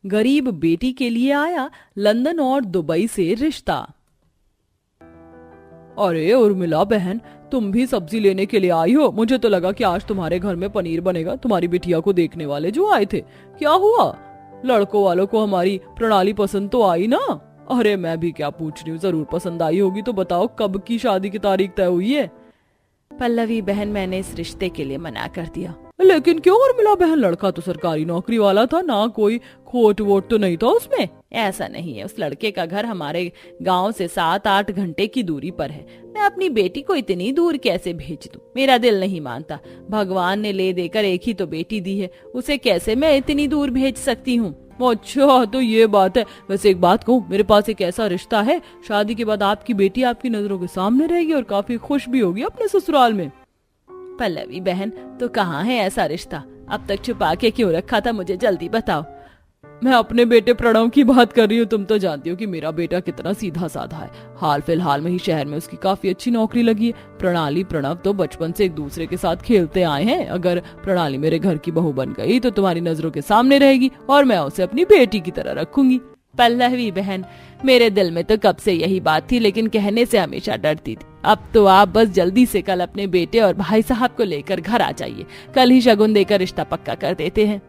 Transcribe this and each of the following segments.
गरीब बेटी के लिए आया लंदन और दुबई से रिश्ता। अरे उर्मिला बहन, तुम भी सब्जी लेने के लिए आई हो? मुझे तो लगा कि आज तुम्हारे घर में पनीर बनेगा। तुम्हारी बिटिया को देखने वाले जो आए थे, क्या हुआ? लड़कों वालों को हमारी प्रणाली पसंद तो आई ना? अरे मैं भी क्या पूछ रही हूँ, जरूर पसंद आई होगी। तो बताओ कब की शादी की तारीख तय हुई है? पल्लवी बहन, मैंने इस रिश्ते के लिए मना कर दिया। लेकिन क्यों उर्मिला बहन? लड़का तो सरकारी नौकरी वाला था ना, कोई खोट वोट तो नहीं था उसमें। ऐसा नहीं है, उस लड़के का घर हमारे गांव से 7-8 घंटे की दूरी पर है। मैं अपनी बेटी को इतनी दूर कैसे भेज दूं? मेरा दिल नहीं मानता। भगवान ने ले देकर एक ही तो बेटी दी है, उसे कैसे मैं इतनी दूर भेज सकती हूँ? अच्छा तो ये बात है। वैसे एक बात कहूँ, मेरे पास एक ऐसा रिश्ता है, शादी के बाद आपकी बेटी आपकी नजरों के सामने रहेगी और काफी खुश भी होगी अपने ससुराल में। पल्लवी बहन, तो कहाँ है ऐसा रिश्ता? अब तक छुपा के क्यों रखा था? मुझे जल्दी बताओ। मैं अपने बेटे प्रणव की बात कर रही हूँ। तुम तो जानती हो कि मेरा बेटा कितना सीधा साधा है। हाल फिलहाल में ही शहर में उसकी काफी अच्छी नौकरी लगी है। प्रणाली प्रणव तो बचपन से एक दूसरे के साथ खेलते आए हैं। अगर प्रणाली मेरे घर की बहू बन गई तो तुम्हारी नजरों के सामने रहेगी और मैं उसे अपनी बेटी की तरह रखूंगी। पल्लवी बहन, मेरे दिल में तो कब से यही बात थी, लेकिन कहने से हमेशा डरती थी। अब तो आप बस जल्दी से कल अपने बेटे और भाई साहब को लेकर घर आ जाइए। कल ही शगुन देकर रिश्ता पक्का कर देते हैं।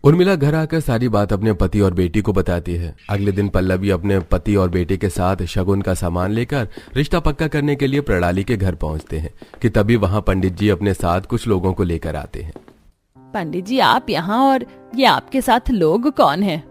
उर्मिला घर आकर सारी बात अपने पति और बेटी को बताती है। अगले दिन पल्लवी अपने पति और बेटे के साथ शगुन का सामान लेकर रिश्ता पक्का करने के लिए प्रणाली के घर पहुंचते हैं कि तभी वहां पंडित जी अपने साथ कुछ लोगों को लेकर आते हैं। पंडित जी, आप यहाँ, और ये आपके साथ लोग कौन हैं?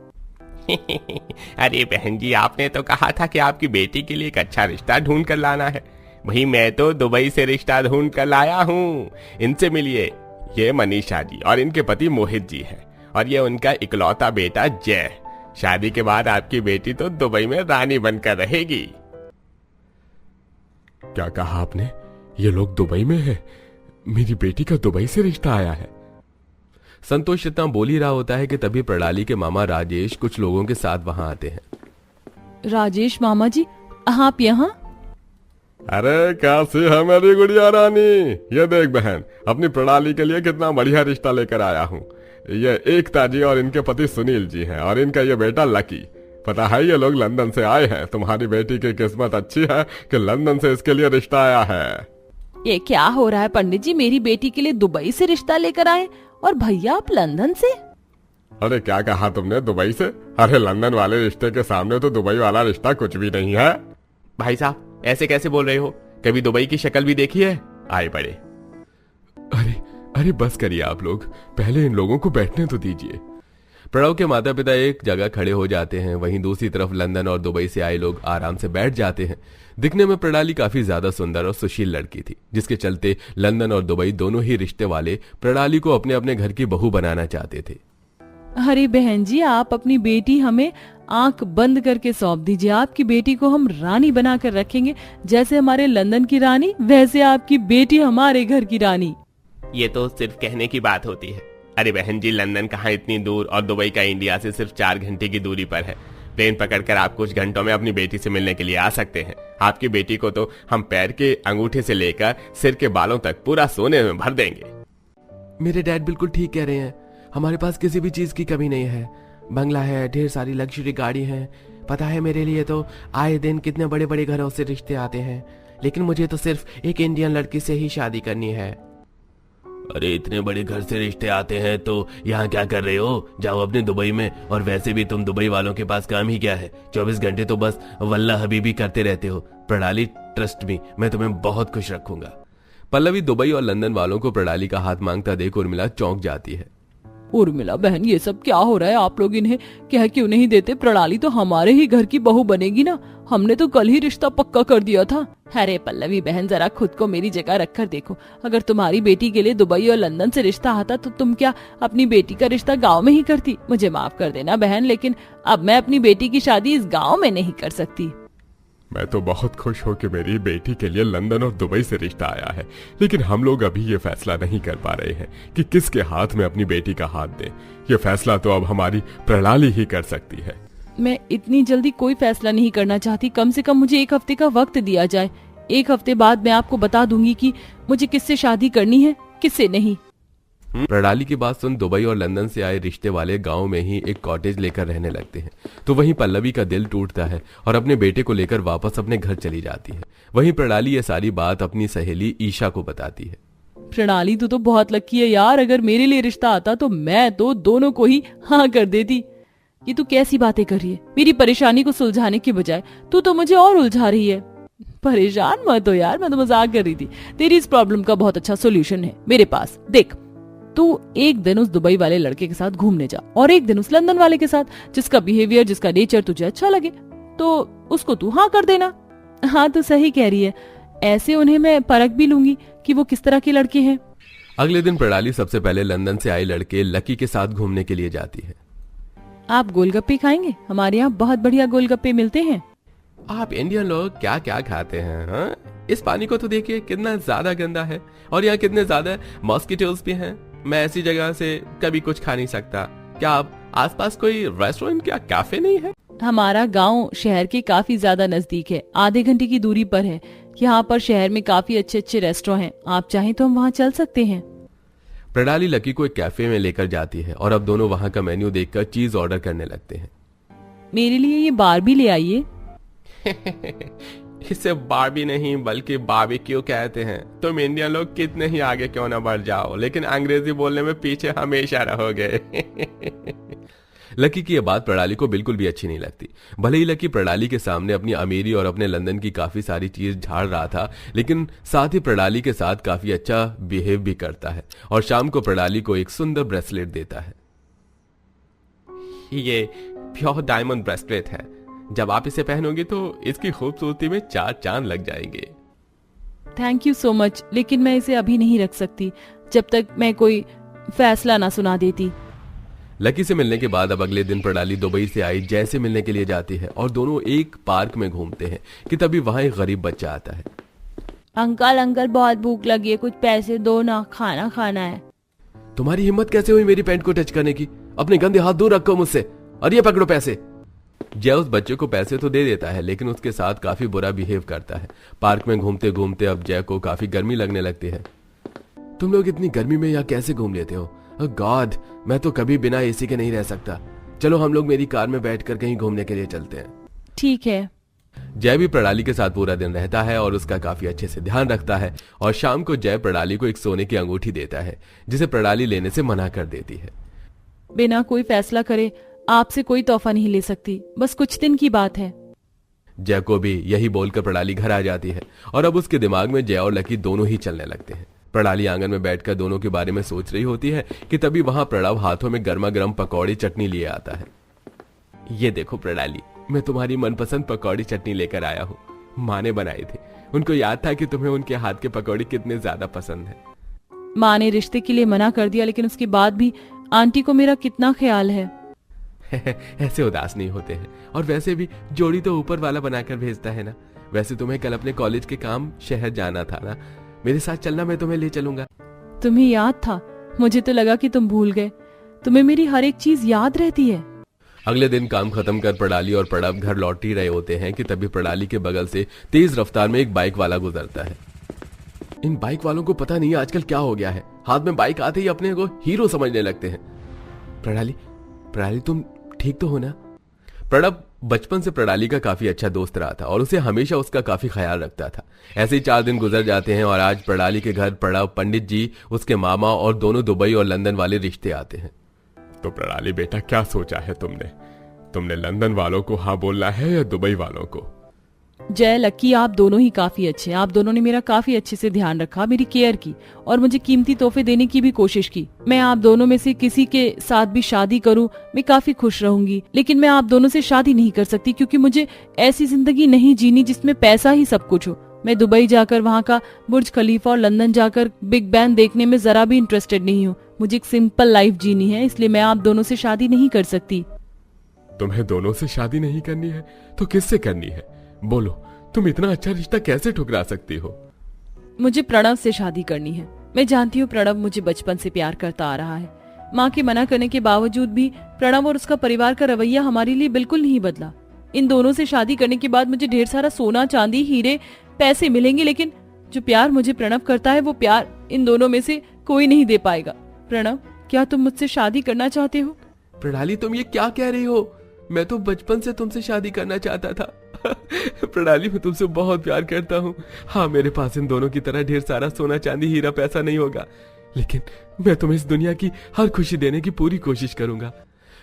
अरे बहन जी, आपने तो कहा था कि आपकी बेटी के लिए एक अच्छा रिश्ता ढूंढ कर लाना है। वही मैं तो दुबई से रिश्ता ढूंढ कर लाया हूँ। इनसे मिलिए। ये मनीषा जी और इनके पति मोहित जी हैं, और ये उनका इकलौता बेटा जय। शादी के बाद आपकी बेटी तो दुबई में रानी बनकर रहेगी। क्या कहा आपने? ये लोग दुबई में हैं? मेरी बेटी का दुबई से रिश्ता आया है। संतोष इतना बोल ही रहा होता है कि तभी प्रणाली के मामा राजेश कुछ लोगों के साथ वहां आते हैं। राजेश मामा जी, आप यहाँ? अरे कैसी है मेरी गुड़िया रानी? ये देख बहन, अपनी प्रणाली के लिए कितना बढ़िया रिश्ता लेकर आया हूँ। ये एकता जी और इनके पति सुनील जी हैं, और इनका ये बेटा लकी। पता है ये लोग लंदन से आए हैं। तुम्हारी बेटी की किस्मत अच्छी है कि लंदन से इसके लिए रिश्ता आया है। ये क्या हो रहा है पंडित जी? मेरी बेटी के लिए दुबई से रिश्ता लेकर आए और भैया आप लंदन से? अरे क्या कहा तुमने? दुबई से? अरे लंदन वाले रिश्ते के सामने तो दुबई वाला रिश्ता कुछ भी नहीं है। भाई साहब, ऐसे कैसे बोल रहे हो? कभी दुबई की शक्ल भी देखी है? आए बड़े। अरे अरे बस करिए आप लोग, पहले इन लोगों को बैठने तो दीजिए। प्रणव के माता पिता एक जगह खड़े हो जाते हैं। वहीं दूसरी तरफ लंदन और दुबई से आए लोग आराम से बैठ जाते हैं। दिखने में प्रणाली काफी ज्यादा सुंदर और सुशील लड़की थी, जिसके चलते लंदन और दुबई दोनों ही रिश्ते वाले प्रणाली को अपने अपने घर की बहू बनाना चाहते थे। अरे बहन जी, आप अपनी बेटी हमें आंख बंद करके सौंप दीजिए। आपकी बेटी को हम रानी बनाकर रखेंगे। जैसे हमारे लंदन की रानी, वैसे आपकी बेटी हमारे घर की रानी। ये तो सिर्फ कहने की बात होती है। अरे बहन जी, लंदन कहाँ इतनी दूर, और दुबई का इंडिया से सिर्फ 4 घंटे की दूरी पर है। प्लेन पकड़कर आप कुछ घंटों में अपनी बेटी से मिलने के लिए आ सकते हैं। आपकी बेटी को तो हम पैर के अंगूठे से लेकर सिर के बालों तक पूरा सोने में भर देंगे। मेरे डैड बिल्कुल ठीक कह रहे हैं। हमारे पास किसी भी चीज की कमी नहीं है। बंगला है, ढेर सारी लग्जरी गाड़ी है। पता है मेरे लिए तो आए दिन कितने बड़े बड़े घरों से रिश्ते आते हैं, लेकिन मुझे तो सिर्फ एक इंडियन लड़की से ही शादी करनी है। अरे इतने बड़े घर से रिश्ते आते हैं तो यहाँ क्या कर रहे हो? जाओ अपने दुबई में। और वैसे भी तुम दुबई वालों के पास काम ही क्या है? 24 घंटे तो बस वल्ला हबीबी करते रहते हो। प्रणाली, ट्रस्ट मी, मैं तुम्हें बहुत खुश रखूंगा। पल्लवी दुबई और लंदन वालों को प्रणाली का हाथ मांगता देख उर्मिला चौंक जाती है। उर्मिला बहन, ये सब क्या हो रहा है? आप लोग इन्हें कह क्यों नहीं देते? प्रणाली तो हमारे ही घर की बहू बनेगी ना। हमने तो कल ही रिश्ता पक्का कर दिया था। अरे पल्लवी बहन, जरा खुद को मेरी जगह रखकर देखो। अगर तुम्हारी बेटी के लिए दुबई और लंदन से रिश्ता आता तो तुम क्या अपनी बेटी का रिश्ता गांव में ही करती? मुझे माफ कर देना बहन, लेकिन अब मैं अपनी बेटी की शादी इस गांव में नहीं कर सकती। मैं तो बहुत खुश हूँ कि मेरी बेटी के लिए लंदन और दुबई से रिश्ता आया है, लेकिन हम लोग अभी ये फैसला नहीं कर पा रहे हैं कि किसके हाथ में अपनी बेटी का हाथ दें। ये फैसला तो अब हमारी प्रणाली ही कर सकती है। मैं इतनी जल्दी कोई फैसला नहीं करना चाहती। कम से कम मुझे 1 हफ्ते का वक्त दिया जाए। 1 हफ्ते बाद मैं आपको बता दूंगी कि मुझे किससे शादी करनी है, किससे नहीं। प्रणाली की बात सुन दुबई और लंदन से आए रिश्ते वाले गांव में ही एक कॉटेज लेकर रहने लगते हैं। तो वहीं पल्लवी का दिल टूटता है और अपने बेटे को लेकर वापस अपने घर चली जाती है। वहीं प्रणाली ये सारी बात अपनी सहेली ईशा को बताती है। प्रणाली तू तो बहुत लकी है यार, अगर मेरे लिए रिश्ता आता तो मैं तो दोनों को ही हाँ कर देती। ये तू कैसी बातें कर रही है? मेरी परेशानी को सुलझाने की बजाय तू तो मुझे और उलझा रही है। परेशान मत हो यार, मैं तो मजाक कर रही थी। तेरी इस प्रॉब्लम का बहुत अच्छा सोल्यूशन है मेरे पास। देख, तू एक दिन उस दुबई वाले लड़के के साथ घूमने जा और एक दिन उस लंदन वाले के साथ, जिसका बिहेवियर, जिसका नेचर तुझे अच्छा लगे तो उसको तू हाँ कर देना। हाँ तू सही कह रही है, ऐसे उन्हें मैं परख भी लूंगी कि वो किस तरह के लड़के हैं। अगले दिन प्रणाली सबसे पहले लंदन से आए लड़के लकी के साथ घूमने के लिए जाती है। आप गोलगप्पे खाएंगे? हमारे यहाँ बहुत बढ़िया गोलगप्पे मिलते हैं। आप इंडियन लोग क्या क्या खाते हैं हाँ? इस पानी को तो देखिए कितना ज्यादा गंदा है और यहाँ कितने ज्यादा मॉस्किटोज भी हैं। मैं ऐसी जगह से कभी कुछ खा नहीं सकता। क्या आप आसपास कोई रेस्टोरेंट या कैफे नहीं है? हमारा गांव शहर के काफी ज्यादा नजदीक है, आधे घंटे की दूरी पर है। यहाँ पर शहर में काफी अच्छे अच्छे रेस्टोरेंट हैं, आप चाहें तो हम वहाँ चल सकते हैं। प्रणाली लकी को एक कैफे में लेकर जाती है और अब दोनों वहाँ का मेन्यू देखकर चीज ऑर्डर करने लगते हैं। मेरे लिए ये बारबी ले आइए। इसे बारबी नहीं बल्कि बारबेक्यू कहते हैं। तुम इंडियन लोग कितने ही आगे क्यों ना बढ़ जाओ, लेकिन अंग्रेजी बोलने में पीछे हमेशा रहोगे। लकी की यह बात प्रणाली को बिल्कुल भी अच्छी नहीं लगती। भले ही लकी प्रणाली के सामने अपनी अमीरी और अपने लंदन की काफी सारी चीज झाड़ रहा था, लेकिन साथ ही प्रणाली के साथ काफी अच्छा बिहेव भी करता है और शाम को प्रणाली को एक सुंदर ब्रेसलेट देता है। ये प्योर डायमंड ब्रेसलेट है, जब आप इसे पहनोगे तो इसकी खूबसूरती में 4 चांद लग जाएंगे। थैंक यू सो मच, लेकिन मैं इसे अभी नहीं रख सकती जब तक मैं कोई फैसला ना सुना देती। लकी से मिलने के बाद अब अगले दिन प्रणाली दुबई से आई जय से मिलने के लिए जाती है और दोनों एक पार्क में घूमते हैं कि तभी वहां एक गरीब बच्चा आता है। अंकल अंकल बहुत भूख लगी है, कुछ पैसे दो ना, खाना खाना है। तुम्हारी हिम्मत कैसे हुई मेरी पैंट को टच करने की? अपने गंदे हाथ दूर रखो मुझसे और ये पकड़ो पैसे। जय उस बच्चे को पैसे तो दे देता है लेकिन उसके साथ काफी बुरा बिहेव करता है। पार्क में घूमते घूमते अब जय को काफी गर्मी लगने लगती है। तुम लोग इतनी गर्मी में यहाँ कैसे घूम लेते हो? गॉड, मैं तो कभी बिना एसी के नहीं रह सकता। चलो हम लोग मेरी कार में बैठकर कहीं घूमने के लिए चलते हैं। ठीक है। जय भी प्रणाली के साथ पूरा दिन रहता है और उसका काफी अच्छे से ध्यान रखता है और शाम को जय प्रणाली को एक सोने की अंगूठी देता है जिसे प्रणाली लेने से मना कर देती है। बिना कोई फैसला करे आपसे कोई तोहफा नहीं ले सकती, बस कुछ दिन की बात है। जय को भी यही बोलकर प्रणाली घर आ जाती है और अब उसके दिमाग में जय और लकी दोनों ही चलने लगते हैं। प्रणाली आंगन में बैठकर दोनों के बारे में सोच रही होती है कि तभी वहां प्रणव हाथों में गर्मा गर्म पकौड़ी चटनी लिए आता है। ये देखो प्रणाली, मैं तुम्हारी मनपसंद पकौड़ी चटनी लेकर आया हूँ। माँ ने बनाई थी, उनको याद था कि तुम्हें उनके हाथ के पकौड़ी कितने ज्यादा पसंद है। माँ ने रिश्ते के लिए मना कर दिया, लेकिन उसके बाद भी आंटी को मेरा कितना ख्याल है। ऐसे उदास नहीं होते हैं, और वैसे भी जोड़ी तो ऊपर वाला बनाकर भेजता है ना। वैसे तुम्हें कल अपने कॉलेज के काम शहर जाना था ना, मेरे साथ चलना, मैं तुम्हें ले चलूंगा। तुम्हें याद था? मुझे तो लगा कि तुम भूल गए। तुम्हें मेरी हर एक चीज याद रहती है। अगले दिन काम खत्म कर प्रणाली और प्रणव घर लौट ही रहे होते हैं कि तभी प्रणाली के बगल से तेज रफ्तार में एक बाइक वाला गुजरता है। इन बाइक वालों को पता नहीं आजकल क्या हो गया है, हाथ में बाइक आते ही अपने को हीरो समझने लगते हैं। प्रणाली तुम ठीक तो हो ना? प्रणव बचपन से प्रणाली का काफी अच्छा दोस्त रहा था और उसे हमेशा उसका काफी ख्याल रखता था। ऐसे ही 4 दिन गुजर जाते हैं और आज प्रणाली के घर प्रणव, पंडित जी, उसके मामा और दोनों दुबई और लंदन वाले रिश्ते आते हैं। तो प्रणाली बेटा, क्या सोचा है तुमने लंदन वालों को हाँ बोलना है या दुबई वालों को? जय, लकी, आप दोनों ही काफी अच्छे हैं। आप दोनों ने मेरा काफी अच्छे से ध्यान रखा, मेरी केयर की और मुझे कीमती तोहफे देने की भी कोशिश की। मैं आप दोनों में से किसी के साथ भी शादी करूं, मैं काफी खुश रहूंगी, लेकिन मैं आप दोनों से शादी नहीं कर सकती क्योंकि मुझे ऐसी जिंदगी नहीं जीनी जिसमें पैसा ही सब कुछ हो। मैं दुबई जाकर वहाँ का बुर्ज खलीफा और लंदन जाकर बिग बैन देखने में जरा भी इंटरेस्टेड नहीं हूँ। मुझे एक सिंपल लाइफ जीनी है, इसलिए मैं आप दोनों से शादी नहीं कर सकती। तुम्हें दोनों से शादी नहीं करनी है तो किससे करनी है? बोलो, तुम इतना अच्छा रिश्ता कैसे ठुकरा सकती हो? मुझे प्रणव से शादी करनी है। मैं जानती हूँ प्रणव मुझे बचपन से प्यार करता आ रहा है। माँ के मना करने के बावजूद भी प्रणव और उसका परिवार का रवैया हमारे लिए बिल्कुल नहीं बदला। इन दोनों से शादी करने के बाद मुझे ढेर सारा सोना, चांदी, हीरे, पैसे मिलेंगे, लेकिन जो प्यार मुझे प्रणव करता है वो प्यार इन दोनों में से कोई नहीं दे पाएगा। प्रणव, क्या तुम मुझसे शादी करना चाहते हो? प्रणाली, तुम ये क्या कह रही हो? मैं तो बचपन से तुमसे शादी करना चाहता था। प्रणाली, मैं तुमसे बहुत प्यार करता हूँ। हाँ, मेरे पास इन दोनों की तरह ढेर सारा सोना चांदी हीरा पैसा नहीं होगा, लेकिन मैं तुम्हें इस दुनिया की हर खुशी देने की पूरी कोशिश करूंगा।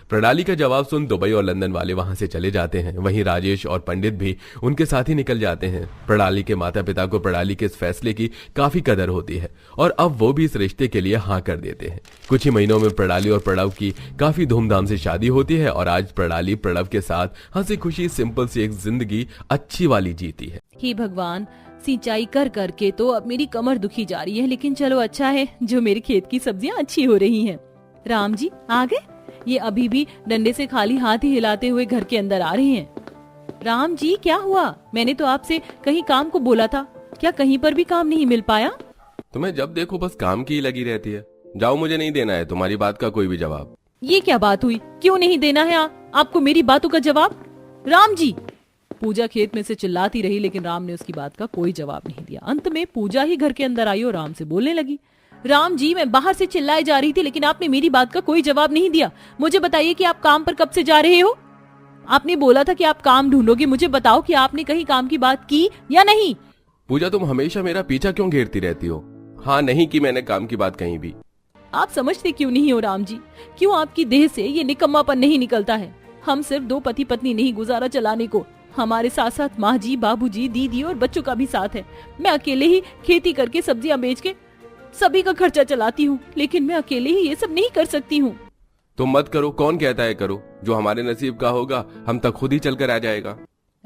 प्रणाली का जवाब सुन दुबई और लंदन वाले वहां से चले जाते हैं। वहीं राजेश और पंडित भी उनके साथ ही निकल जाते हैं। प्रणाली के माता पिता को प्रणाली के इस फैसले की काफी कदर होती है और अब वो भी इस रिश्ते के लिए हाँ कर देते हैं। कुछ ही महीनों में प्रणाली और प्रणव की काफी धूमधाम से शादी होती है और आज प्रणाली प्रणव के साथ हंसी खुशी सिंपल सी एक जिंदगी अच्छी वाली जीती है। हे भगवान, सिंचाई कर करके तो अब मेरी कमर दुखी जा रही है, लेकिन चलो अच्छा है जो मेरे खेत की सब्जियां अच्छी हो रही हैं। राम जी आ गए? ये अभी भी डंडे से खाली हाथ ही हिलाते हुए घर के अंदर आ रहे हैं। राम जी क्या हुआ? मैंने तो आपसे कहीं काम को बोला था, क्या कहीं पर भी काम नहीं मिल पाया? तुम्हें जब देखो बस काम की ही लगी रहती है। जाओ, मुझे नहीं देना है तुम्हारी बात का कोई भी जवाब। ये क्या बात हुई? क्यों नहीं देना है आपको मेरी बातों का जवाब? राम जी! पूजा खेत में से चिल्लाती रही, लेकिन राम ने उसकी बात का कोई जवाब नहीं दिया। अंत में पूजा ही घर के अंदर आई और राम से बोलने लगी। राम जी, मैं बाहर से चिल्लाई जा रही थी, लेकिन आपने मेरी बात का कोई जवाब नहीं दिया। मुझे बताइए कि आप काम पर कब से जा रहे हो? आपने बोला था कि आप काम ढूंढोगे, मुझे बताओ कि आपने कहीं काम की बात की या नहीं? पूजा, तुम हमेशा मेरा पीछा क्यों घेरती रहती हो? हाँ, नहीं की मैंने काम की बात कहीं भी। आप समझते क्यों नहीं हो राम जी? क्यों आपकी देह से ये निकम्मापन नहीं निकलता है? हम सिर्फ 2 पति पत्नी नहीं गुजारा चलाने को, हमारे साथ साथ माँ जी, बाबू जी, दीदी और बच्चों का भी साथ है। मैं अकेले ही खेती करके सब्जियां बेच के सभी का खर्चा चलाती हूँ, लेकिन मैं अकेले ही ये सब नहीं कर सकती हूँ। तुम मत करो, कौन कहता है करो? जो हमारे नसीब का होगा हम तक खुद ही चलकर आ जाएगा।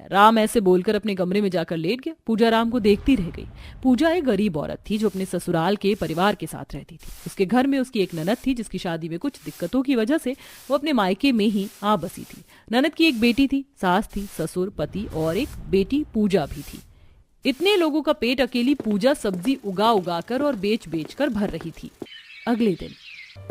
राम ऐसे बोलकर अपने कमरे में जाकर लेट गया। पूजा राम को देखती रह गई। पूजा एक गरीब औरत थी जो अपने ससुराल के परिवार के साथ रहती थी। उसके घर में उसकी एक ननद थी जिसकी शादी में कुछ दिक्कतों की वजह से वो अपने मायके में ही आ बसी थी। ननद की एक बेटी थी, सास थी, ससुर, पति और एक बेटी पूजा भी थी। इतने लोगों का पेट अकेली पूजा सब्जी उगा उगा कर और बेच बेच कर भर रही थी। अगले दिन,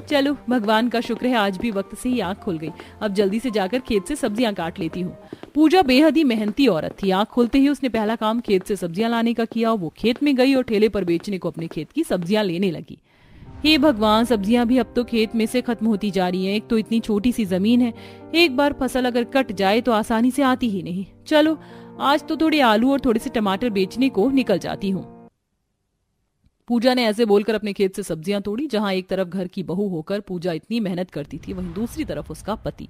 चलो भगवान का शुक्र है आज भी वक्त से ही आंख खुल गई। अब जल्दी से जाकर खेत से सब्जियां काट लेती हूँ। पूजा बेहद ही मेहनती औरत थी। आंख खुलते ही उसने पहला काम खेत से सब्जियां लाने का किया। वो खेत में गई और ठेले पर बेचने को अपने खेत की सब्जियां लेने लगी। हे भगवान, सब्जियां भी अब तो खेत में से खत्म होती जा रही हैं। एक तो इतनी छोटी सी जमीन है, एक बार फसल अगर कट जाए तो आसानी से आती ही नहीं। चलो आज तो थोड़े आलू और थोड़े से टमाटर बेचने को निकल जाती हूँ। पूजा ने ऐसे बोलकर अपने खेत से सब्जियां तोड़ी। जहां एक तरफ घर की बहू होकर पूजा इतनी मेहनत करती थी, वहीं दूसरी तरफ उसका पति।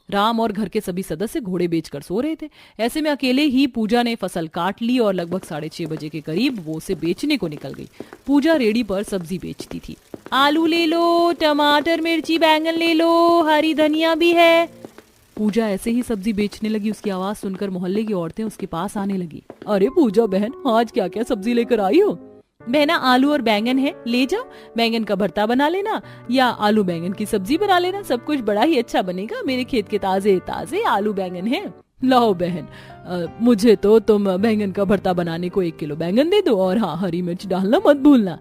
राम और घर के सभी सदस्य घोड़े बेचकर सो रहे थे। ऐसे में अकेले ही पूजा ने फसल काट ली और लगभग 6:30 बजे के करीब वो उसे बेचने को निकल गई। पूजा रेडी पर सब्जी बेचती थी। आलू ले लो, टमाटर, मिर्ची, बैंगन ले लो, हरी धनिया भी है। पूजा ऐसे ही सब्जी बेचने लगी। उसकी आवाज सुनकर मोहल्ले की औरतें उसके पास आने लगी। अरे पूजा बहन, आज क्या क्या सब्जी लेकर आई हो? बहना, आलू और बैंगन है, ले जाओ। बैंगन का भरता बना लेना या आलू बैंगन की सब्जी बना लेना, सब कुछ बड़ा ही अच्छा बनेगा। मेरे खेत के ताजे ताजे आलू बैंगन है। लाओ बहन, मुझे तो तुम बैंगन का भरता बनाने को 1 किलो बैंगन दे दो और हाँ, हरी मिर्च डालना मत भूलना।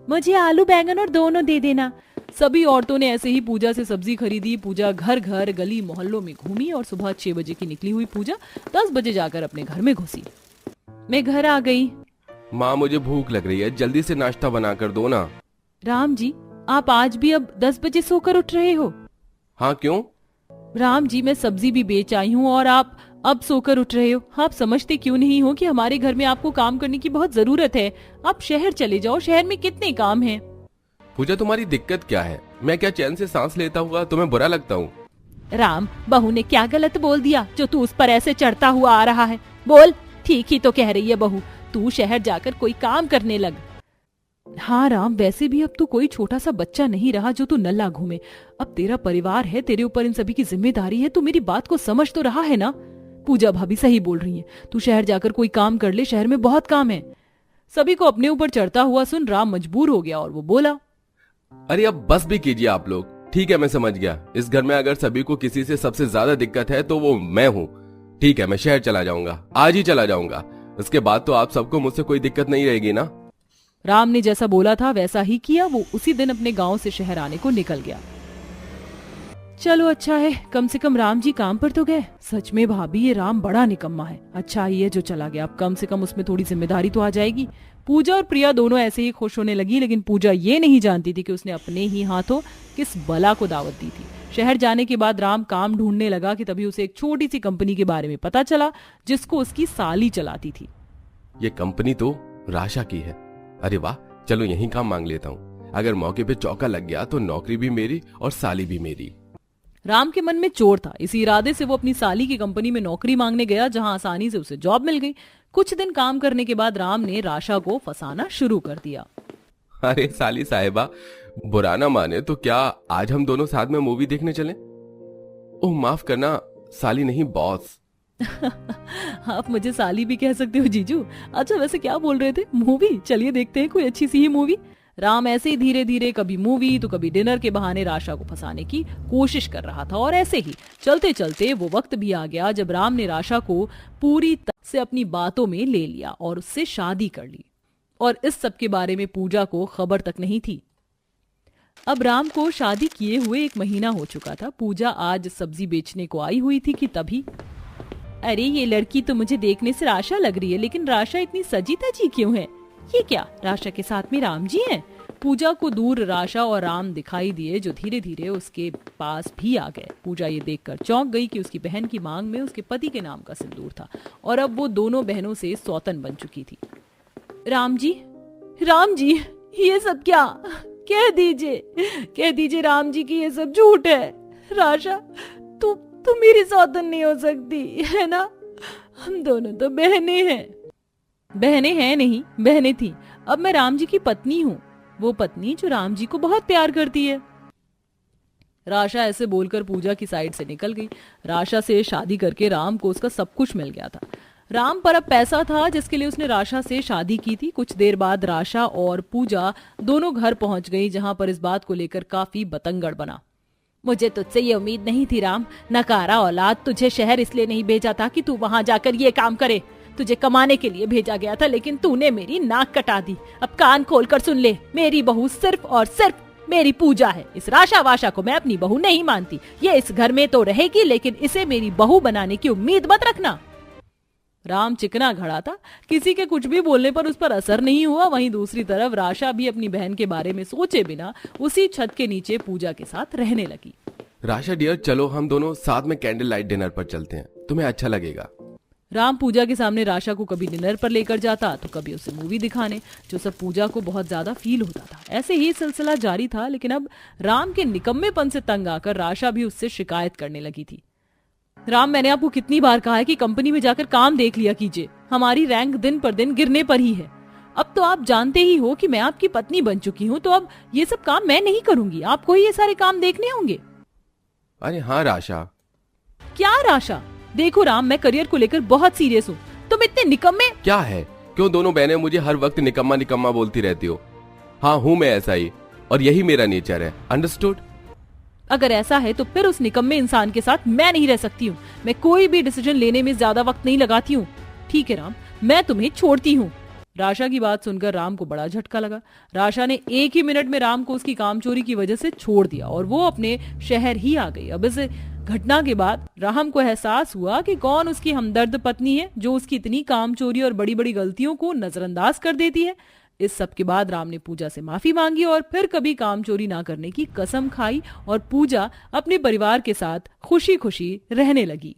मुझे आलू बैंगन और दोनों दे देना। सभी औरतों ने ऐसे ही पूजा से सब्जी खरीदी। पूजा घर घर गली मोहल्लों में घूमी और सुबह 6 बजे की निकली हुई पूजा 10 बजे जाकर अपने घर में घुसी। मैं घर आ गई। माँ, मुझे भूख लग रही है, जल्दी से नाश्ता बना कर दो ना। राम जी, आप आज भी अब 10 बजे सोकर उठ रहे हो? हाँ, क्यों? राम जी, मैं सब्जी भी बेच आई हूँ और आप अब सोकर उठ रहे हो। आप समझते क्यों नहीं हो कि हमारे घर में आपको काम करने की बहुत जरूरत है? आप शहर चले जाओ, शहर में कितने काम हैं। पूजा, तुम्हारी दिक्कत क्या है? मैं क्या चैन से सांस लेता हुआ तुम्हें बुरा लगता हूँ? राम, बहू ने क्या गलत बोल दिया जो तू उस पर ऐसे चढ़ता हुआ आ रहा है? बोल, ठीक ही तो कह रही है बहू। तू शहर जाकर कोई काम करने लग। हाँ राम, वैसे भी अब तू कोई छोटा सा बच्चा नहीं रहा जो तू नल्ला घूमे। अब तेरा परिवार है, तेरे ऊपर इन सभी की जिम्मेदारी है। तू मेरी बात को समझ तो रहा है ना? पूजा भाभी सही बोल रही है, तू शहर जाकर कोई काम कर ले, शहर में बहुत काम है। सभी को अपने ऊपर चढ़ता हुआ सुन राम मजबूर हो गया और वो बोला, अरे अब बस भी कीजिए आप लोग। ठीक है, मैं समझ गया। इस घर में अगर सभी को किसी से सबसे ज्यादा दिक्कत है तो वो मैं हूँ। ठीक है, मैं शहर चला जाऊंगा, आज ही चला जाऊंगा। इसके बाद तो आप सबको मुझसे कोई दिक्कत नहीं रहेगी ना? राम ने जैसा बोला था वैसा ही किया। वो उसी दिन अपने गांव से शहर आने को निकल गया। चलो अच्छा है, कम से कम राम जी काम पर तो गए। सच में भाभी ये राम बड़ा निकम्मा है। अच्छा ही है जो चला गया, अब कम से कम उसमें थोड़ी जिम्मेदारी तो आ जाएगी। पूजा और प्रिया दोनों ऐसे ही खुश होने लगी, लेकिन पूजा ये नहीं जानती थी कि उसने अपने ही हाथों किस बला को दावत दी थी। शहर जाने के बाद राम काम ढूंढने लगा कि तभी उसे एक छोटी सी कंपनी के बारे में पता चला जिसको उसकी साली चलाती थी। ये कंपनी तो राशा की है। अरे वाह, चलो यही काम मांग लेता हूँ। अगर मौके पे चौका लग गया तो नौकरी भी मेरी और साली भी मेरी। राम के मन में चोर था। इसी इरादे से वो अपनी साली की कंपनी में नौकरी मांगने गया, जहां आसानी से उसे जॉब मिल गई। कुछ दिन काम करने के बाद राम ने राशा को फंसाना शुरू कर दिया। अरे साली साहिबा, बुरा ना माने तो क्या आज हम दोनों साथ में मूवी देखने चलें? ओह माफ करना, साली नहीं बॉस। आप मुझे साली भी कह सकते हो जीजू। अच्छा वैसे क्या बोल रहे थे? मूवी? चलिए देखते हैं कोई अच्छी सी ही मूवी। राम ऐसे ही धीरे धीरे कभी मूवी तो कभी डिनर के बहाने राशा को फंसाने की कोशिश कर रहा था। और ऐसे ही चलते चलते वो वक्त भी आ गया जब राम ने राशा को पूरी तरह से अपनी बातों में ले लिया और उससे शादी कर ली। और इस सब के बारे में पूजा को खबर तक नहीं थी। अब राम को शादी किए हुए 1 महीना हो चुका था। पूजा आज सब्जी बेचने को आई हुई थी कि तभी, अरे ये लड़की तो मुझे देखने से राशा लग रही है, लेकिन राशा इतनी सजी धजी क्यों है? ये क्या, राशा के साथ में राम जी हैं? पूजा को दूर राशा और राम दिखाई दिए जो धीरे धीरे उसके पास भी आ गए। पूजा ये देखकर चौंक गई कि उसकी बहन की मांग में उसके पति के नाम का सिंदूर था और अब वो दोनों बहनों से सौतन बन चुकी थी। राम जी, ये सब क्या? कह दीजिए राम जी की ये सब झूठ है। राशा तू मेरी सौतन नहीं हो सकती है ना? हम दोनों तो बहनें हैं। बहनें हैं नहीं, बहनें थी। अब मैं राम जी की पत्नी हूँ, वो पत्नी जो राम जी को बहुत प्यार करती है। राशा ऐसे बोलकर पूजा की साइड से निकल गई। राशा से शादी करके राम को उसका सब कुछ मिल गया था। राम पर अब पैसा था जिसके लिए उसने राशा से शादी की थी। कुछ देर बाद राशा और पूजा दोनों घर पहुंच गई, जहां पर इस बात को लेकर काफी बतंगड़ बना। मुझे तुझसे ये उम्मीद नहीं थी राम, नकारा औलाद। तुझे शहर इसलिए नहीं भेजा था कि तू वहां जाकर ये काम करे। तुझे कमाने के लिए भेजा गया था, लेकिन तूने मेरी नाक कटा दी। अब कान खोलकर सुन ले, मेरी बहू सिर्फ और सिर्फ मेरी पूजा है। इस राशा वाशा को मैं अपनी बहू नहीं मानती। ये इस घर में तो रहेगी, लेकिन इसे मेरी बहू बनाने की उम्मीद मत रखना। राम चिकना खड़ा था, किसी के कुछ भी बोलने पर उस पर असर नहीं हुआ। वहीं दूसरी तरफ राशा भी अपनी बहन के बारे में सोचे बिना उसी छत के नीचे पूजा के साथ रहने लगी। राशा डियर, चलो हम दोनों साथ में कैंडल लाइट डिनर पर चलते हैं, तुम्हें अच्छा लगेगा। राम पूजा के सामने राशा को कभी डिनर पर लेकर जाता तो कभी उसे मूवी दिखाने, जो सब पूजा को बहुत ज्यादा फील होता था। ऐसे ही सिलसिला जारी था, लेकिन अब राम के निकम्मेपन से तंग आकर राशा भी उससे शिकायत करने लगी थी। राम, मैंने आपको कितनी बार कहा है कि कंपनी में जाकर काम देख लिया कीजिए। हमारी रैंक दिन पर दिन गिरने पर ही है। अब तो आप जानते ही हो कि मैं आपकी पत्नी बन चुकी हूँ, तो अब ये सब काम मैं नहीं करूंगी, आपको ही ये सारे काम देखने होंगे। अरे हाँ राशा। क्या राशा? देखो राम, मैं करियर को लेकर बहुत सीरियस हूँ। तुम इतने निकम्मे। क्या है, क्यों दोनों बहनें मुझे हर वक्त निकम्मा निकम्मा बोलती रहती हो? हाँ हूँ मैं ऐसा ही, और यही मेरा नेचर है। अंडरस्टूड? अगर ऐसा है तो फिर उस निकम्मे इंसान के साथ मैं नहीं रह सकती हूँ। मैं कोई भी डिसीजन लेने में ज्यादा वक्त नहीं लगाती हूँ। ठीक है राम, मैं तुम्हें छोड़ती हूँ। राशा की बात सुनकर राम को बड़ा झटका लगा। राशा ने 1 ही मिनट में राम को उसकी कामचोरी की वजह से छोड़ दिया और वो अपने शहर ही आ गई। अब इस घटना के बाद राम को एहसास हुआ कि कौन उसकी हमदर्द पत्नी है जो उसकी इतनी कामचोरी और बड़ी बड़ी गलतियों को नजरअंदाज कर देती है। इस सब के बाद राम ने पूजा से माफी मांगी और फिर कभी काम चोरी ना करने की कसम खाई और पूजा अपने परिवार के साथ खुशी खुशी रहने लगी।